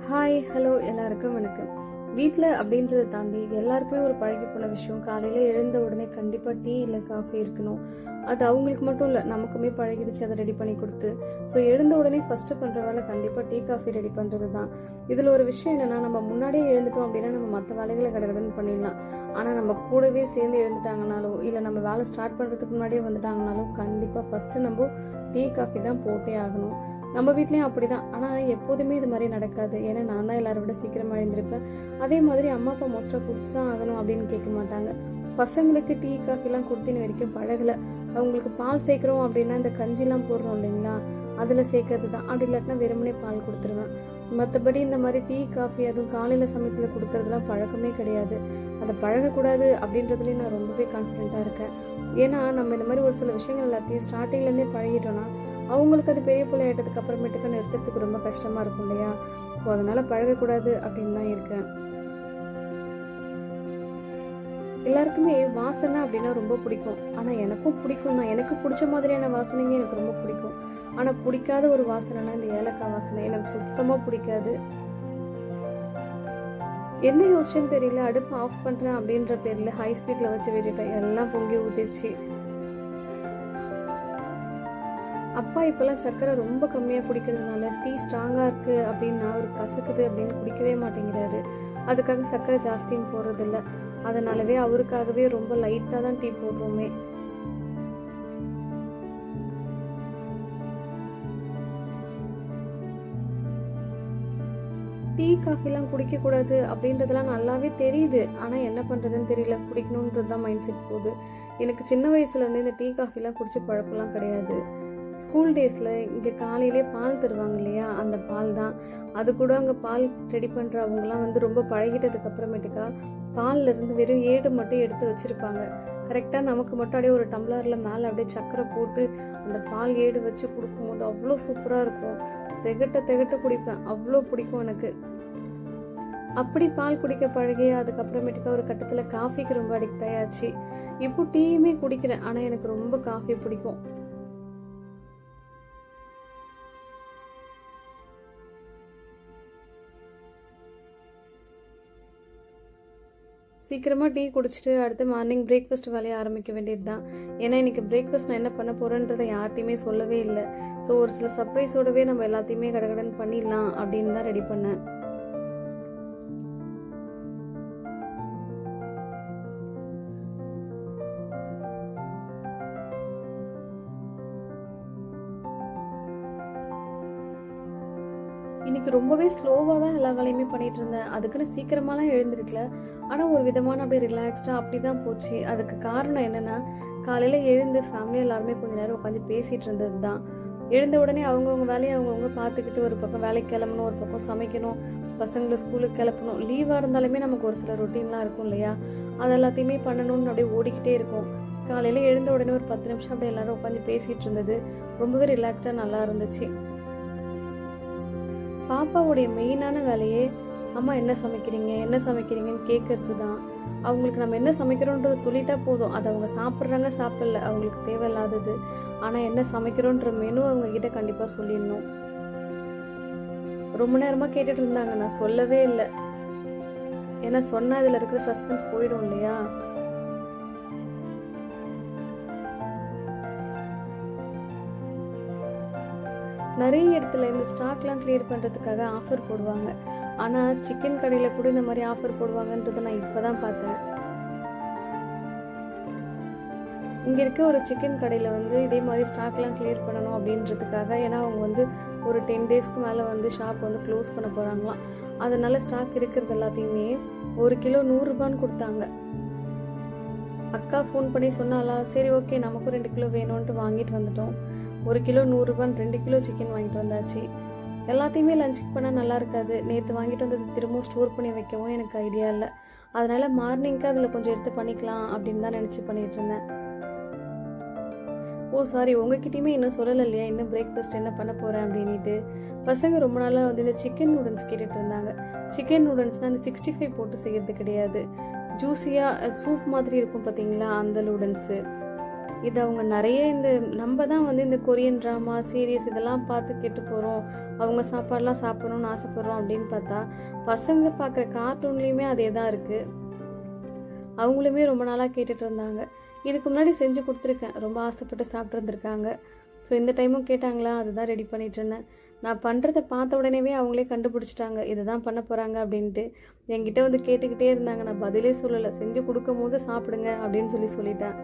Hi hello எல்லாருக்கும் வணக்கம். வீட்டில் அப்படின்றத தாண்டி எல்லாருக்குமே ஒரு பழகி போன விஷயம், காலையில் எழுந்த உடனே கண்டிப்பாக டீ இல்லை காஃபி இருக்கணும். அது அவங்களுக்கு மட்டும் இல்லை, நமக்குமே பழகிடுச்சு அதை ரெடி பண்ணி கொடுத்து. ஸோ எழுந்த உடனே ஃபஸ்ட்டு பண்ணுற வேலை கண்டிப்பாக டீ காஃபி ரெடி பண்ணுறது தான். இதில் ஒரு விஷயம் என்னென்னா, நம்ம முன்னாடியே எழுந்துட்டோம் அப்படின்னா நம்ம மற்ற வேலைகளை கடகடன்னு பண்ணிடலாம். ஆனால் நம்ம கூடவே சேர்ந்து எழுந்துட்டாங்கனாலோ இல்லை நம்ம வேலை ஸ்டார்ட் பண்ணுறதுக்கு முன்னாடியே வந்துட்டாங்கனாலும் கண்டிப்பாக ஃபஸ்ட்டு நம்ம டீ காஃபி தான் போட்டே ஆகணும். நம்ம வீட்லேயும் அப்படி தான். ஆனால் எப்போதுமே இது மாதிரி நடக்காது. ஏன்னா நான் தான் எல்லாரை விட சீக்கிரமாக எழுந்திருப்பேன். அதே மாதிரி அம்மா அப்பா மோஸ்ட்டாக கொடுத்து தான் ஆகணும் அப்படின்னு கேட்க மாட்டாங்க. பசங்களுக்கு டீ காஃபிலாம் கொடுத்தின வரைக்கும் பழகலை. அவங்களுக்கு பால் சேர்க்குறோம் அப்படின்னா இந்த கஞ்சிலாம் போடுறோம் இல்லைங்களா, அதில் சேர்க்கறது தான். அப்படி இல்லாட்டினா வெறுமனே பால் கொடுத்துருவேன். மற்றபடி இந்த மாதிரி டீ காஃபி அதுவும் காலையில் சமயத்தில் கொடுக்கறதுலாம் பழக்கமே கிடையாது. அதை பழகக்கூடாது அப்படின்றதுலேயும் நான் ரொம்பவே கான்ஃபிடென்ட்டாக இருக்கேன். ஏன்னா நம்ம இந்த மாதிரி ஒரு சில விஷயங்கள் எல்லாத்தையும் ஸ்டார்டிங்லேருந்தே பழகிட்டோன்னா அவங்களுக்கு அது பெரிய பிள்ளை ஆகிட்டதுக்கு அப்புறமேட்டுக்கு நிறுத்துறதுக்கு ரொம்ப கஷ்டமாக இருக்கும் இல்லையா. ஸோ அதனால் பழகக்கூடாது அப்படின்னு தான் இருக்கேன். எல்லாருக்குமே வாசனை அப்படின்னா ரொம்ப பிடிக்கும். ஆனால் எனக்கும் பிடிக்கும் தான். எனக்கு பிடிச்ச மாதிரியான வாசனைங்க எனக்கு ரொம்ப பிடிக்கும். ஆனால் பிடிக்காத ஒரு வாசனைனா இந்த ஏலக்காய் வாசனை எனக்கு சுத்தமாக பிடிக்காது. என்ன யோசிச்சுன்னு தெரியல, அடுப்பு ஆஃப் பண்ணுறேன் அப்படின்ற பேரில் ஹை ஸ்பீடில் வச்சு விட்டுட்டேன். எல்லாம் பொங்கி ஊற்றிடுச்சு. அப்பா இப்போல்லாம் சர்க்கரை ரொம்ப கம்மியாக குடிக்கிறதுனால டீ ஸ்ட்ராங்காக இருக்குது அப்படின்னா ஒரு கசக்குது அப்படின்னு குடிக்கவே மாட்டேங்கிறாரு. அதுக்காக சர்க்கரை ஜாஸ்தியும் போடுறதில்ல. அதனாலவே அவருக்காகவே ரொம்ப லைட்டாக தான் டீ போடுறோமே. டீ காஃபிலாம் குடிக்கக்கூடாது அப்படின்றதுலாம் நல்லாவே தெரியுது. ஆனால் என்ன பண்ணுறதுன்னு தெரியல, குடிக்கணுன்றது தான் மைண்ட் செட் போகுது. எனக்கு சின்ன வயசுலேருந்து இந்த டீ காஃபிலாம் குடிச்ச பழக்கம்லாம் கிடையாது. ஸ்கூல் டேஸில் இங்கே காலையிலே பால் தருவாங்க இல்லையா, அந்த பால் தான். அது கூட அங்கே பால் ரெடி பண்ணுற அவங்களாம் ரொம்ப பழகிட்டதுக்கு அப்புறமேட்டுக்கா பால்லேருந்து வெறும் ஏடு மட்டும் எடுத்து வச்சுருப்பாங்க. கரெக்டாக நமக்கு மட்டும் அப்படியே ஒரு டம்ளரில் மேலே அப்படியே சக்கரை போட்டு அந்த பால் ஏடு வச்சு கொடுக்கும்போது அவ்வளோ சூப்பராக இருக்கும். திகட்ட குடிப்பேன், அவ்வளோ பிடிக்கும் எனக்கு. அப்படி பால் குடிக்க பழகி அதுக்கப்புறமேட்டுக்கா ஒரு கட்டத்தில் காஃபிக்கு ரொம்ப அடிக்ட் ஆயாச்சு. இப்போ டீயுமே குடிக்கிறேன், ஆனால் எனக்கு ரொம்ப காஃபி பிடிக்கும். சீக்கிரமாக டீ குடிச்சிட்டு அடுத்து மார்னிங் பிரேக்ஃபாஸ்ட் வேலையை ஆரம்பிக்க வேண்டியது தான். ஏன்னா இன்றைக்கி பிரேக்ஃபாஸ்ட் நான் என்ன பண்ண போகிறேன்றதை யார்ட்டையுமே சொல்லவே இல்லை. ஸோ ஒரு சில சர்ப்ரைஸோடவே நம்ம எல்லாத்தையுமே கடகடன் பண்ணிடலாம் அப்படின்னு தான் ரெடி பண்ணேன். இன்னைக்கு ரொம்பவே ஸ்லோவாக தான் எல்லா வேலையுமே பண்ணிட்டு இருந்தேன். அதுக்குன்னு சீக்கிரமாலாம் எழுந்திருக்கல. ஆனால் ஒரு விதமான அப்படியே ரிலாக்ஸ்டாக அப்படி தான் போச்சு. அதுக்கு காரணம் என்னென்னா, காலையில் எழுந்து ஃபேமிலி எல்லாருமே கொஞ்சம் நேரம் உட்காந்து பேசிகிட்டு இருந்தது தான். எழுந்த உடனே அவங்கவுங்க வேலையை அவங்கவுங்க பார்த்துக்கிட்டு ஒரு பக்கம் வேலைக்கு கிளம்பணும், ஒரு பக்கம் சமைக்கணும், பசங்களை ஸ்கூலுக்கு கிளப்பணும். லீவாக இருந்தாலுமே நமக்கு ஒரு சில ரொட்டீன்லாம் இருக்கும் இல்லையா, அது எல்லாத்தையுமே பண்ணணும்னு அப்படியே ஓடிக்கிட்டே இருக்கும். காலையில் எழுந்த உடனே ஒரு 10 நிமிஷம் அப்படியே எல்லாரும் உட்காந்து பேசிகிட்டு இருந்தது ரொம்பவே ரிலாக்ஸ்டாக நல்லா இருந்துச்சு. பாப்பாவுடைய மெயினான வேலையே அம்மா என்ன சமைக்கிறீங்கன்னு கேட்கறது தான். அவங்களுக்கு நம்ம என்ன சமைக்கிறோன்றதை சொல்லிட்டா போதும். அதை அவங்க சாப்பிட்றாங்க சாப்பிடல அவங்களுக்கு தேவையில்லாதது. ஆனால் என்ன சமைக்கிறோன்ற மெனு அவங்க கிட்ட கண்டிப்பாக சொல்லிடணும். ரொம்ப நேரமாக கேட்டுட்டு இருந்தாங்க, நான் சொல்லவே இல்லை. ஏன்னா சொன்னால் இதில் இருக்கிற சஸ்பென்ஸ் போயிடும் இல்லையா. நிறைய இடத்துல இந்த ஸ்டாக்லாம் கிளியர் பண்ணுறதுக்காக ஆஃபர் போடுவாங்க. ஆனால் சிக்கன் கடையில் கூட இந்த மாதிரி ஆஃபர் போடுவாங்கன்றதை நான் இப்போ தான் பார்த்தேன். இங்கே இருக்க ஒரு சிக்கன் கடையில் இதே மாதிரி ஸ்டாக்லாம் கிளியர் பண்ணணும் அப்படின்றதுக்காக, ஏன்னா அவங்க ஒரு 10 டேஸ்க்கு மேலே ஷாப் க்ளோஸ் பண்ண போகிறாங்களாம். அதனால ஸ்டாக் இருக்கிறது எல்லாத்தையுமே 1 கிலோ 100 ரூபான்னு கொடுத்தாங்க. அக்கா ஃபோன் பண்ணி சொன்னாலா, சரி ஓகே நமக்கும் 2 கிலோ வேணும்ன்ட்டு வாங்கிட்டு வந்துட்டோம். 1 கிலோ 100 ரூபான்னு 2 கிலோ சிக்கன் வாங்கிட்டு வந்தாச்சு. எல்லாத்தையுமே லஞ்சுக்கு பண்ணால் நல்லா இருக்காது. நேற்று வாங்கிட்டு வந்தது திரும்பவும் ஸ்டோர் பண்ணி வைக்கவும் எனக்கு ஐடியா இல்லை. அதனால் மார்னிங்க்கு அதில் கொஞ்சம் எடுத்து பண்ணிக்கலாம் அப்படின்னு தான் நினச்சி பண்ணிகிட்டு இருந்தேன். ஓ சாரி, உங்ககிட்டயுமே இன்னும் சொல்லலை இல்லையா இன்னும் பிரேக்ஃபாஸ்ட் என்ன பண்ண போகிறேன் அப்படின்ட்டு. பசங்க ரொம்ப நாளாக இந்த சிக்கன் நூடுல்ஸ் கேட்டுட்டு இருந்தாங்க. சிக்கன் நூடுல்ஸ்னால் அந்த 65 போட்டு செய்கிறது கிடையாது. ஜூஸியாக சூப் மாதிரி இருக்கும் பார்த்தீங்களா, அந்த நூடுல்ஸு. இது அவங்க நிறைய நம்ம தான் இந்த கொரியன் ட்ராமா சீரியஸ் இதெல்லாம் பார்த்து கெட்டு போகிறோம், அவங்க சாப்பாடெலாம் சாப்பிடணும்னு ஆசைப்பட்றோம் அப்படின்னு பார்த்தா பசங்க பார்க்குற கார்ட்டூன்லேயுமே அதே தான் இருக்குது. அவங்களுமே ரொம்ப நாளாக கேட்டுட்டு இருந்தாங்க. இதுக்கு முன்னாடி செஞ்சு கொடுத்துருக்கேன், ரொம்ப ஆசைப்பட்டு சாப்பிட்ருந்துருக்காங்க. ஸோ இந்த டைமும் கேட்டாங்களா, அதுதான் ரெடி பண்ணிகிட்டு இருந்தேன். நான் பண்ணுறதை பார்த்த உடனேவே அவங்களே கண்டுபிடிச்சிட்டாங்க இதுதான் பண்ண போகிறாங்க அப்படின்ட்டு. என்கிட்ட கேட்டுக்கிட்டே இருந்தாங்க. நான் பதிலே சொல்லலை, செஞ்சு கொடுக்கும் போது சாப்பிடுங்க அப்படின்னு சொல்லிட்டேன்.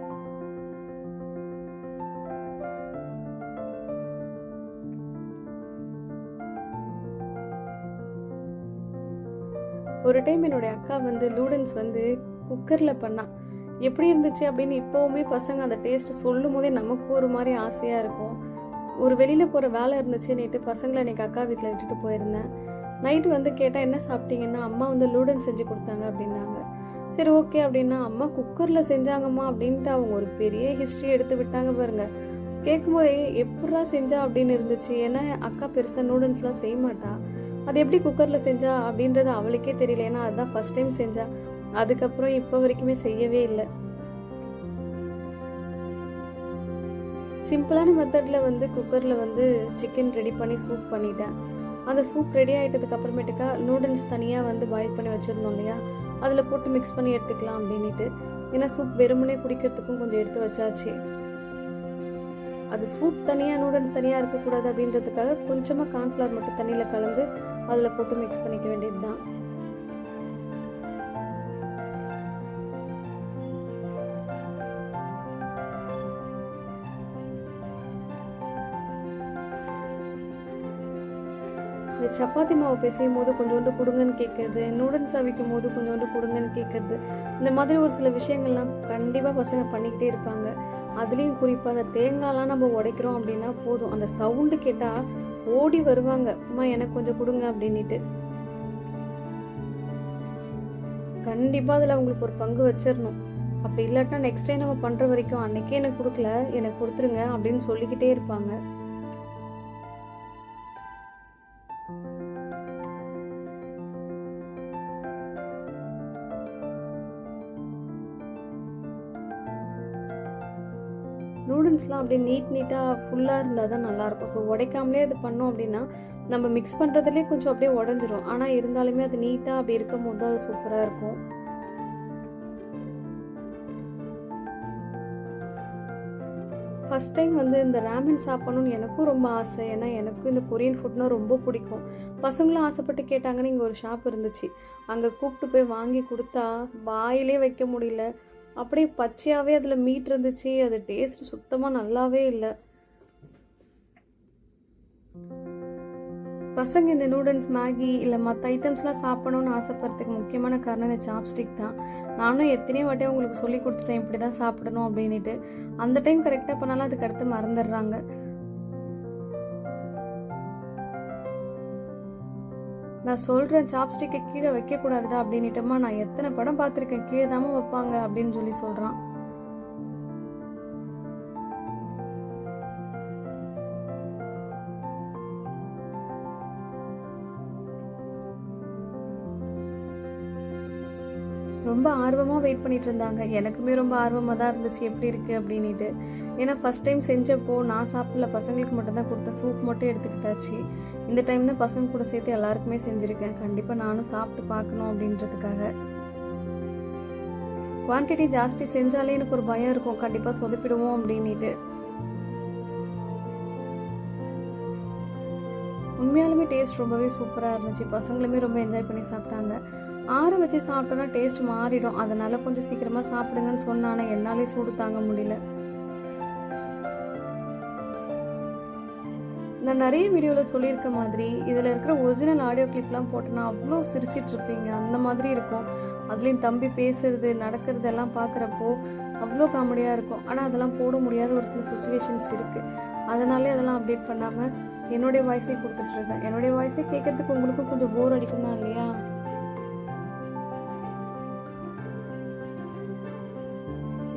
ஒரு டைம் என்னுடைய அக்கா லூடன்ஸ் குக்கரில் பண்ணா. எப்படி இருந்துச்சு அப்படின்னு இப்போவுமே பசங்க அந்த டேஸ்ட்டு சொல்லும் போதே நமக்கு ஒரு மாதிரி ஆசையாக இருக்கும். ஒரு வெளியில் போகிற வேலை இருந்துச்சு, நேற்று பசங்களை இன்னைக்கு அக்கா வீட்டில் விட்டுட்டு போயிருந்தேன். நைட்டு கேட்டால் என்ன சாப்பிட்டீங்கன்னா, அம்மா லூடன்ஸ் செஞ்சு கொடுத்தாங்க அப்படின்னாங்க. சரி ஓகே அப்படின்னா, அம்மா குக்கரில் செஞ்சாங்கம்மா அப்படின்ட்டு அவங்க ஒரு பெரிய ஹிஸ்ட்ரி எடுத்து விட்டாங்க பாருங்க. கேட்கும்போதே எப்படா செஞ்சா அப்படின்னு இருந்துச்சு. ஏன்னா அக்கா பெருசாக நூடுல்ஸ்லாம் செய்ய மாட்டா. அது எப்படி குக்கரில் செஞ்சா அப்படின்றது அவளுக்கே தெரியல. ஏன்னா அதுதான் ஃபர்ஸ்ட் டைம் செஞ்சா. அதுக்கப்புறம் இப்போ வரைக்குமே செய்யவே இல்லை. சிம்பிளான மெத்தடில் குக்கரில் சிக்கன் ரெடி பண்ணி சூப் பண்ணிட்டேன். அந்த சூப் ரெடி ஆகிட்டதுக்கு அப்புறமேட்டுக்கா நூடுல்ஸ் தனியாக பாயில் பண்ணி வச்சுருந்தோம் இல்லையா, அதில் போட்டு மிக்ஸ் பண்ணி எடுத்துக்கலாம் அப்படின்ட்டு. ஏன்னா சூப் வெறுமனே குடிக்கிறதுக்கும் கொஞ்சம் எடுத்து வச்சாச்சு. அது சூப் தனியாக நூடுல்ஸ் தனியாக இருக்கக்கூடாது அப்படின்றதுக்காக கொஞ்சமாக கார்ன்ஃப்ளவர் மட்டும் தண்ணியில் கலந்து அதில் போட்டு மிக்ஸ் பண்ணிக்க வேண்டியது தான். இந்த சப்பாத்தி மாவு பிசையும் போது கொஞ்சோண்டு கொடுங்கன்னு கேட்கறது, நூடுல்ஸ் அவிக்கும் போது கொஞ்சோண்டு கொடுங்கன்னு கேட்கறது, இந்த மாதிரி ஒரு சில விஷயங்கள்லாம் கண்டிப்பாக பசங்க பண்ணிக்கிட்டே இருப்பாங்க. அதுலேயும் குறிப்பாக அந்த தேங்காய்லாம் நம்ம உடைக்கிறோம் அப்படின்னா போதும், அந்த சவுண்டு கேட்டால் ஓடி வருவாங்க, அம்மா எனக்கு கொஞ்சம் கொடுங்க அப்படின்ட்டு. கண்டிப்பாக அதில் அவங்களுக்கு ஒரு பங்கு வச்சிடணும். அப்படி இல்லாட்டா நெக்ஸ்ட் டைம் நம்ம பண்ணுற வரைக்கும் அன்னைக்கே எனக்கு கொடுக்கல, எனக்கு கொடுத்துருங்க அப்படின்னு சொல்லிக்கிட்டே இருப்பாங்க. நூடுல்ஸ்லாம் அப்படியே நீட்டாக ஃபுல்லாக இருந்தால் தான் நல்லாயிருக்கும். ஸோ உடைக்காமலே அது பண்ணோம் அப்படின்னா நம்ம மிக்ஸ் பண்ணுறதுலேயே கொஞ்சம் அப்படியே உடஞ்சிரும். ஆனால் இருந்தாலுமே அது நீட்டாக அப்படி இருக்கும் போது அது சூப்பராக இருக்கும். ஃபஸ்ட் டைம் இந்த ராமன் சாப்பிடணும்னு எனக்கும் ரொம்ப ஆசை. ஏன்னா எனக்கும் இந்த கொரியன் ஃபுட்னா ரொம்ப பிடிக்கும். பசங்களும் ஆசைப்பட்டு கேட்டாங்கன்னு இங்கே ஒரு ஷாப் இருந்துச்சு, அங்கே கூப்பிட்டு போய் வாங்கி கொடுத்தா வாயிலே வைக்க முடியல. அப்படியே பச்சையாகவே அதில் மீட் இருந்துச்சு. அது டேஸ்ட் சுத்தமாக நல்லாவே இல்லை. பசங்க இந்த நூடுல்ஸ் மேகி இல்லை மற்ற ஐட்டம்ஸ்லாம் சாப்பிடணும்னு ஆசைப்படுறதுக்கு முக்கியமான காரணம் இந்த சாப்ஸ்டிக் தான். நானும் எத்தனையோ வாட்டியும் உங்களுக்கு சொல்லி கொடுத்துட்டேன் இப்படி தான் சாப்பிடணும் அப்படின்ட்டு. அந்த டைம் கரெக்டாக பண்ணாலும் அதுக்கு அடுத்து மறந்துடுறாங்க. நான் சொல்கிறேன் சாப்ஸ்டிக்கை கீழே வைக்கக்கூடாதுடா அப்படின்னுட்டோமா, நான் எத்தனை படம் பார்த்துருக்கேன் கீழே தாம வைப்பாங்க அப்படின்னு சொல்கிறான். ரொம்ப ஆர்வமாக வெயிட் பண்ணிட்டு இருந்தாங்க. எனக்குமே ரொம்ப ஆர்வமாக தான் இருந்துச்சு எப்படி இருக்குது அப்படின்ட்டு. ஏன்னா ஃபஸ்ட் டைம் செஞ்சப்போ நான் சாப்பிடல, பசங்களுக்கு மட்டும்தான் கொடுத்த சூப் மட்டும் எடுத்துக்கிட்டாச்சு. இந்த டைம் தான் பசங்க கூட சேர்த்து எல்லாருக்குமே செஞ்சுருக்கேன். கண்டிப்பாக நானும் சாப்பிட்டு பார்க்கணும் அப்படின்றதுக்காக. குவான்டிட்டி ஜாஸ்தி செஞ்சாலே எனக்கு ஒரு பயம் இருக்கும், கண்டிப்பாக சொதப்பிடுவோம் அப்படின்ட்டு. உண்மையாலுமே டேஸ்ட் ரொம்பவே சூப்பராக இருந்துச்சு. பசங்களுமே ரொம்ப என்ஜாய் பண்ணி சாப்பிட்டாங்க. ஆற வச்சு சாப்பிட்டோன்னா டேஸ்ட் மாறிடும், அதனால கொஞ்சம் சீக்கிரமாக சாப்பிடுங்கன்னு சொன்னானே என்னாலே சூடு தாங்க முடியல. நான் நிறைய வீடியோவில் சொல்லியிருக்க மாதிரி இதில் இருக்கிற ஒரிஜினல் ஆடியோ கிளிப்லாம் போட்டோன்னா அவ்வளோ சிரிச்சிட்டு இருப்பீங்க, அந்த மாதிரி இருக்கும். அதுலேயும் தம்பி பேசுறது நடக்கிறது எல்லாம் பார்க்குறப்போ அவ்வளோ காமெடியாக இருக்கும். ஆனால் அதெல்லாம் போட முடியாத ஒரு சில சுச்சுவேஷன்ஸ் இருக்குது. அதனாலே அதெல்லாம் அப்டேட் பண்ணாமல் என்னுடைய வாய்ஸே கொடுத்துட்ருக்கேன். என்னுடைய வாய்ஸே கேட்கறதுக்கு உங்களுக்கும் கொஞ்சம் போர் அடிக்கும் தான் இல்லையா?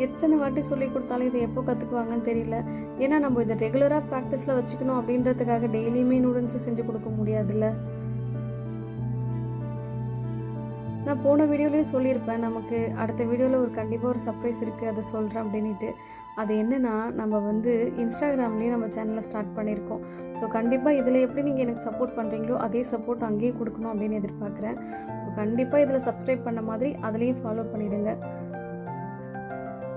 எத்தனை வாட்டி சொல்லி கொடுத்தாலும் இதை எப்போ கற்றுக்குவாங்கன்னு தெரியல. ஏன்னா நம்ம இதை ரெகுலராக ப்ராக்டிஸில் வச்சுக்கணும் அப்படின்றதுக்காக டெய்லியுமே நூடுல்ஸை செஞ்சு கொடுக்க முடியாதுல்ல. நான் போன வீடியோலேயே சொல்லியிருப்பேன், நமக்கு அடுத்த வீடியோவில் கண்டிப்பாக ஒரு சர்ப்ரைஸ் இருக்குது, அதை சொல்கிறேன் அப்படின்ட்டு. அது என்னென்னா, நம்ம வந்து இன்ஸ்டாகிராம்லேயும் நம்ம சேனலை ஸ்டார்ட் பண்ணியிருக்கோம். ஸோ கண்டிப்பாக இதில் எப்படி நீங்கள் எனக்கு சப்போர்ட் பண்ணுறீங்களோ அதே சப்போர்ட் அங்கேயும் கொடுக்கணும் அப்படின்னு எதிர்பார்க்குறேன். ஸோ கண்டிப்பாக இதில் சப்ஸ்கிரைப் பண்ண மாதிரி அதுலேயும் ஃபாலோ பண்ணிவிடுங்க.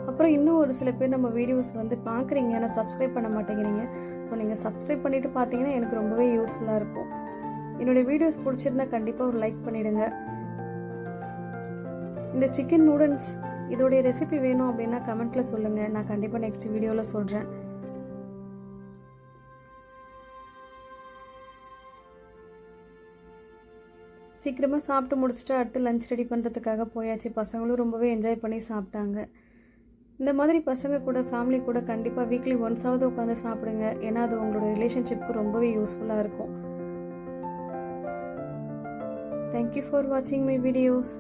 அப்புறம் இன்னும் ஒரு சில பேர் நம்ம வீடியோஸ் வந்து பார்க்குறீங்க, ஆனால் சப்ஸ்கிரைப் பண்ண மாட்டேங்கிறீங்க. ஸோ நீங்கள் சப்ஸ்கிரைப் பண்ணிவிட்டு பார்த்தீங்கன்னா எனக்கு ரொம்பவே யூஸ்ஃபுல்லாக இருக்கும். என்னுடைய வீடியோஸ் பிடிச்சிருந்தா கண்டிப்பாக ஒரு லைக் பண்ணிவிடுங்க. இந்த சிக்கன் நூடுல்ஸ் இதோடைய ரெசிபி வேணும் அப்படின்னா கமெண்ட்டில் சொல்லுங்கள். நான் கண்டிப்பாக நெக்ஸ்ட் வீடியோவில் சொல்கிறேன். சீக்கிரமாக சாப்பிட்டு முடிச்சுட்டு அடுத்து லஞ்ச் ரெடி பண்ணுறதுக்காக போயாச்சு. பசங்களும் ரொம்பவே என்ஜாய் பண்ணி சாப்பிட்டாங்க. இந்த மாதிரி பசங்க கூட ஃபேமிலி கூட கண்டிப்பாக வீக்லி ஒன்ஸாவது உட்காந்து சாப்பிடுங்க. ஏன்னா அது உங்களோட ரிலேஷன்ஷிப்க்கு ரொம்பவே யூஸ்ஃபுல்லாக இருக்கும். தேங்க்யூ ஃபார் வாட்சிங் மை வீடியோஸ்.